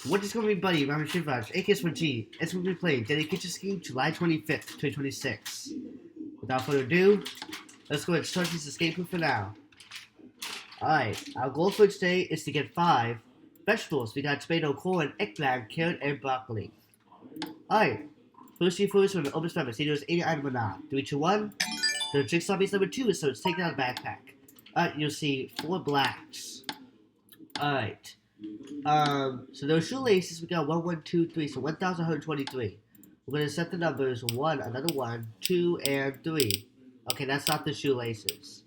What is going to be, buddy? Robert Shivaj, AKS1G. It's going to be playing Deadly Kitchen Scheme July 25th, 2026. Without further ado, let's go ahead and start this escape room for now. Alright, our goal for today is to get 5 vegetables. We got tomato, corn, eggplant, carrot, and broccoli. Alright, first thing first, we're going to open this paper. See, there's 80 items or not. 3, 2, 1. The jigsaw piece number 2, so it's taken out of the backpack. Alright, you'll see 4 blacks. Alright. So those shoelaces, we got 1, 1, 2, 3, so 1,123. We're going to set the numbers 1, another 1, 2, and 3. Okay, that's not the shoelaces.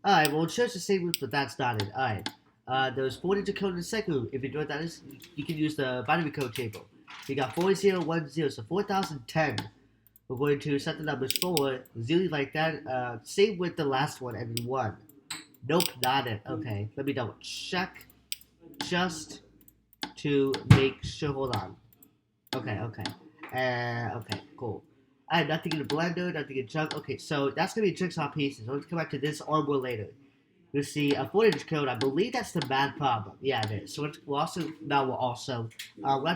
Alright, well, it's just the same route, but that's not it. Alright. There's 40 code in the second room. If you know what that is, you can use the binary code table. We got 4010, so 4,010. We're going to set the numbers 4, 0 like that. Same with the last one, and 1. Nope, not it. Okay, let me double check. Just to make sure. Hold on. Okay. Okay, cool. I have nothing in the blender, nothing in junk. Okay, so that's gonna be jigsaw pieces. Let's come back to this or more later. You'll see a 4-inch code. I believe that's the bad problem. Yeah, it is. So we'll have to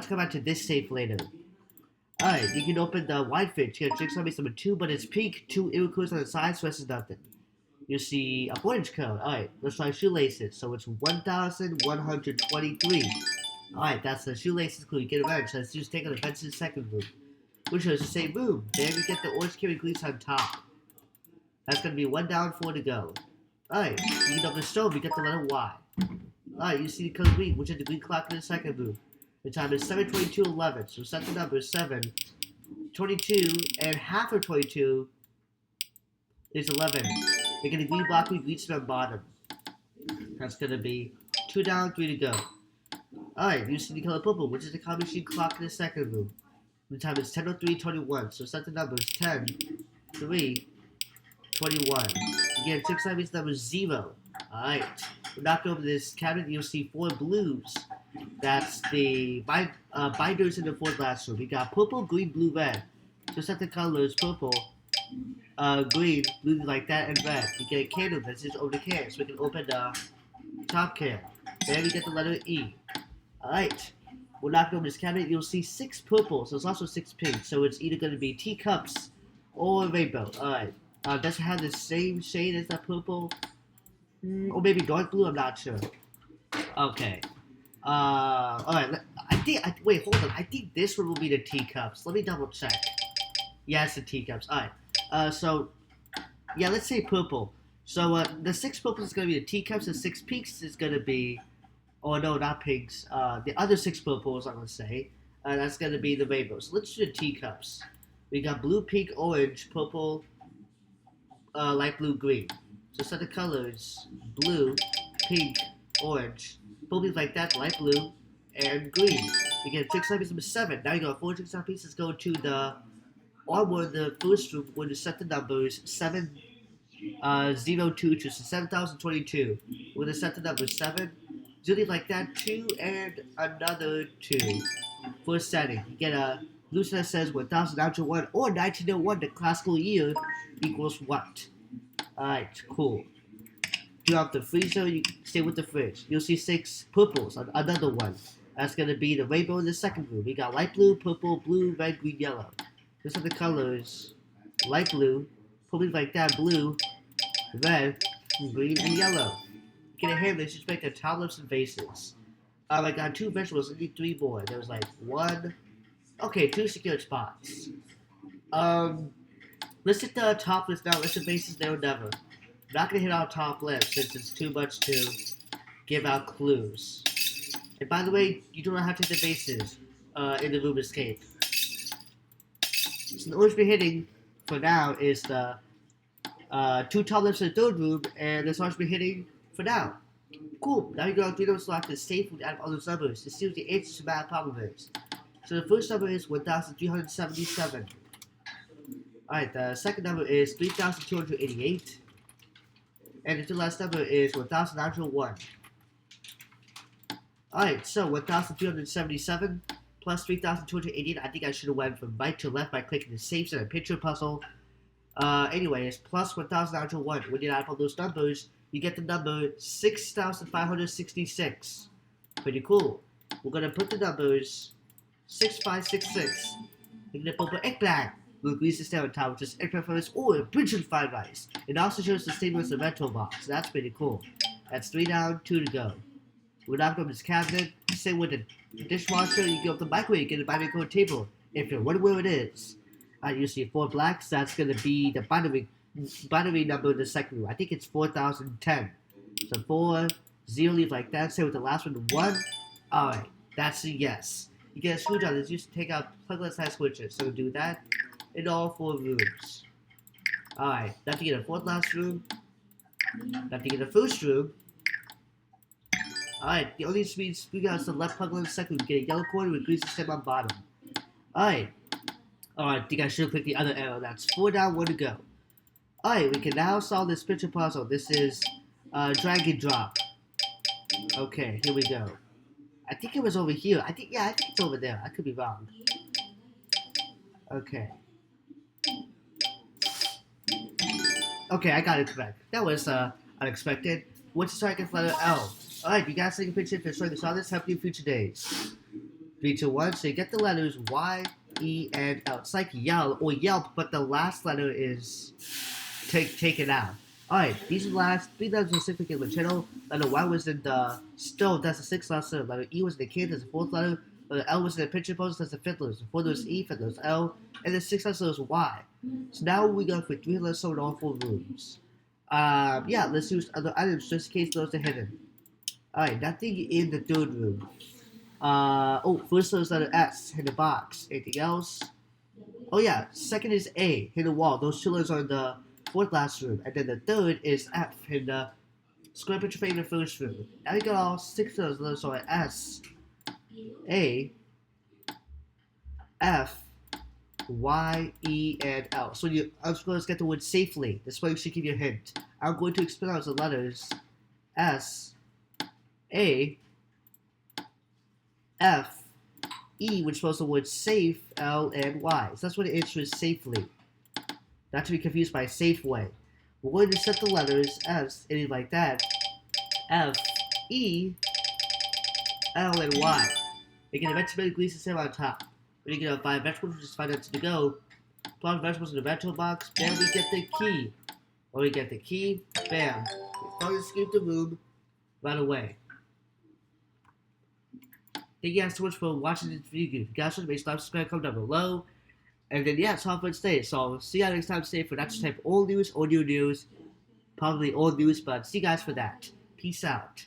come back to this safe later. Alright, you can open the wide fridge. You got jigsaw piece number 2, but it's pink, 2 irregulars on the side, so this is nothing. You see a 4-inch code. Alright, let's try shoelaces. So it's 1,123. Alright, that's the shoelaces clue. You get a wrench. Let's just take on the fence in the second room. Which is the same room. Then we get the orange carrot grease on top. That's going to be 1 down, 4 to go. Alright, you can open the stove. You get the letter Y. Alright, you see the color green, which is the green clock in the second room. The time is 7:22:11. So set the number 7, 22, and half of 22 is 11. You're going to green block with green on bottom. That's going to be 2 down, 3 to go. Alright, you see the color purple, which is the combination clock in the second room. The time is 10:03:21. So set the numbers 10, 3, 21. Again, 6 times number 0. Alright. We're not going over this cabinet. You'll see 4 blues. That's the binders in the 4th last room. We got purple, green, blue, red. So set the colors purple, green, blue like that, and red. We get a candle that's just over the can, so we can open the top can. Then we get the letter E. Alright. We're not going over this cabinet. You'll see 6 purple, so it's also 6 pink. So it's either going to be teacups or rainbow. Alright. Does it have the same shade as that purple? Or maybe dark blue? I'm not sure. Okay. Alright. Wait, hold on. I think this one will be the teacups. Let me double check. Yeah, it's the teacups. Alright. Yeah, let's say purple. So, the 6 purples is going to be the teacups. The 6 pinks is going to be... Oh, no, not pinks. The other 6 purples, I'm going to say. That's going to be the rainbows. So let's do the teacups. We got blue, pink, orange, purple, light blue, green. So set the colors. Blue, pink, orange. Purple like that, light blue, and green. We get jigsaw piece number 7. Now you got 4 jigsaw pieces go to the armor in the first room. We're going to set the numbers 702 to 7,022. We're going to set the number 7. Zilly like that, 2, and another 2. First setting, you get a loose that says 1,901 or 1901, the classical year, equals what? Alright, cool. Drop the freezer, you stay with the fridge. You'll see 6 purples on another one. That's going to be the rainbow in the second room. We got light blue, purple, blue, red, green, yellow. These are the colors. Light blue, purple like that, blue, red, green, and yellow. Get a hammer, just make the tablets and vases. I got 2 vegetables, I need 3 more. There was like 1. Okay, 2 secure spots. Let's hit the top list now. Let's hit vases there or never. I'm not gonna hit our top list since it's too much to give out clues. And by the way, you do not have to hit the vases in the room escape. So the orange we're hitting for now is the 2 top lifts in the 3rd room, and this orange we're hitting for now. Cool. Now you go on 3 numbers select the safe food out of all those numbers to see what the answer to that problem is. So the first number is 1,377. Alright, the second number is 3,288. And the last number is 1,901. Alright, so 1,377 plus 3,288. I think I should have went from right to left by clicking the safes and a picture puzzle. Anyways, plus 1,901. When you add up all those numbers, you get the number 6,566. Pretty cool. We're gonna put the numbers 6566. We're gonna put eggplant. We'll grease the stem on top, which is eggplant fries or bridge and fried rice. It also shows the same as the rental box. So that's pretty cool. That's 3 down, 2 to go. We're not going to this cabinet. Same with the dishwasher. You go up the microwave, get a binary code table. If you're wondering where it is, you see 4 blacks. That's going to be the binary number in the second row. I think it's 4010. So 4, 0, leave like that. Same with the last one, 1. Alright, that's a yes. You get a screwdriver. Let's just take out plugless side switches. So do that in all 4 rooms. Alright, nothing in the 4th last room. Nothing in the 1st room. Alright, the only screw out is the left plug in the second room. Get a yellow cord with grease the stem on bottom. Alright. Alright, I think I should have clicked the other arrow. That's 4 down, 1 to go. Alright, we can now solve this picture puzzle. This is drag and drop. Okay, here we go. I think it was over here. I think it's over there. I could be wrong. Okay. Okay, I got it correct. That was unexpected. What's the second letter L? Alright, you guys take a picture if you're showing this on this. Help you in future days. 3, 2, 1. So you get the letters Y, E, and L. It's like Yelp or Yelp, but the last letter is taken out. Alright, these are the last 3 letters specifically in the channel. Letter Y was in the stove, that's the 6th letter. Letter E was in the kid, that's the 4th letter. Letter L was in the picture post, that's the 5th letter. So 4 letters E, 5th letters L, and the 6th letter is Y. So now we go for 3 letters in all 4 rooms. Yeah, let's use other items just in case those are hidden. Alright, nothing in the 3rd room. First letter is letter S in the box. Anything else? Oh yeah, second is A, hit the wall. Those 2 letters are in the 4th last room. And then the 3rd is F in the square picture frame in the 1st room. Now you got all 6 letters, so S, A, F, Y, E, and L. So I'm just going to get the word safely. This way you should give you a hint. I'm going to explain out the letters S, A, F, E, which spells the word safe, L, and Y. So that's what the answer is, safely. Not to be confused by Safeway. We're going to set the letters S, anything like that, F, E, L, and Y. We can eventually grease the stem on top. We're going to get 5 vegetables, which is 5 minutes to go. Plug vegetables in the vegetable box. Then we get the key. When we get the key, bam. We can escape the room right away. Thank you guys so much for watching this video. If you guys want to make sure to subscribe, comment down below. And then, yeah, it's all for today. So, see you guys next time. Stay for not just type old news or new news. Probably old news, but see you guys for that. Peace out.